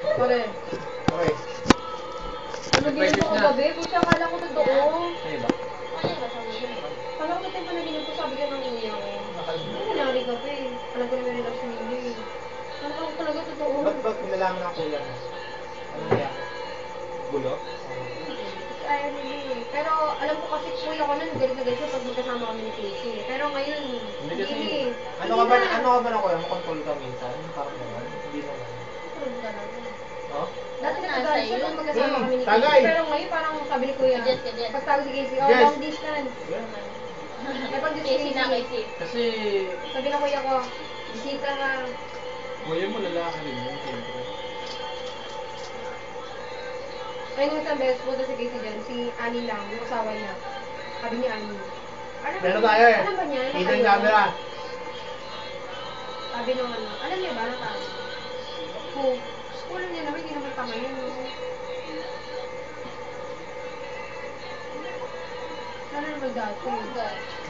Pare. Okay. Ano ginagawa ko gabi? Pucha, akala ko totoo. Ano ba? Akala ko totoo panaginip ko, sabi ka ng uya ko. Ano nangyari ka pa eh? Alam ko na may relasyon nila eh. Akala ko talaga totoo. Ba't pinalaman ang kuya mo? Ano nangyari? Gulo? Kasi ayaw nila eh. Pero alam ko kasi kuya ko nun, galit na galit siya pag magkasama kami ni Casey eh. Pero ngayon, Hindi kasi. hindi eh. Ano ka ba na kuya? Makontrol ka minsan? Parang naman? Hindi naman. Tulog ka lang. Oh? Dati nagagalit siya pag magkasama kami ni Casey. Tagay! Pero ngayon parang sabi ni kuya, pag tawag si Casey, oh, Yes. long distance. Eh pag si Casey na Casey. Kasi, Sabi na kuya ko, bisita ka. kuya mo lalaki rin yun, siyempre. Ay, nung isang beses punta si Casey dyan, si Annie lang, yung asawa niya. Sabi ni Annie. Meron tayo eh. Alam ba niya? na Kita kayo? yung camera. Sabi nung ano, alam niya ba na tayo? School niya naman, hindi naman tama yun. Sana naman dati.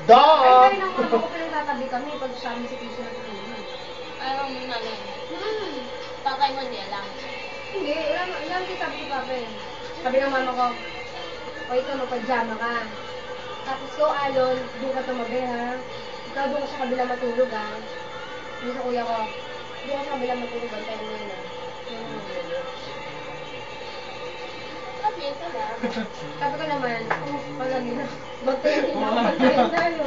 Dog! Ay, kayo nang mama ko pinagtatabi kami pag sabi si Casey na tutulog. Ayaw mo na lang. Tatay mo hindi alam. Hindi, alam si sabi ko Papa eh. Sabi ng mama ko, o ikaw magpajama ka. Tapos ko, Alon, doon ka tumabi ha. Ikaw doon ka sa kabila matulog ha. Hindi sa kuya ko, doon ka sa kabila matulog, bantayan mo yun ha. Sabi yun pala. Sabi ko naman, palagi na, bantayan din ako, bantayan tayo.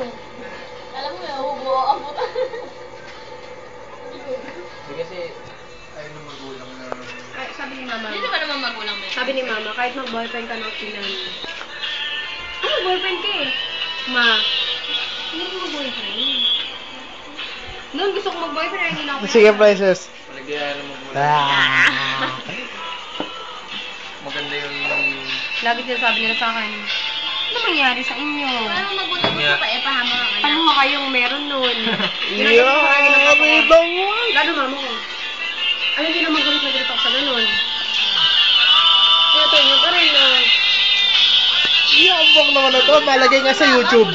Alam mo, hubo ako. Hindi kasi, ayaw ng magulang na... Ay, sabi ni mama, Hindi naman naman magulang mo. sabi ni mama, kahit mag-boyfriend ka ng kinan. Ano, boyfriend ka eh? Ma, hindi ko mag-boyfriend. Noon gusto ko mag-boyfriend, hindi na ako. Sige, princess. Palagyan ng magulang. Maganda yung... Lagi sinasabi nila sa akin, ano nangyari sa inyo? Parang magulang mo pa pahama ka Paano nga kayong meron nun? Ibang mo! Lalo mama ko. Ano hindi naman galit na galit ako sa ganun? Kaya tayo nyo pa rin Iyambang naman na to. Malagay nga sa YouTube.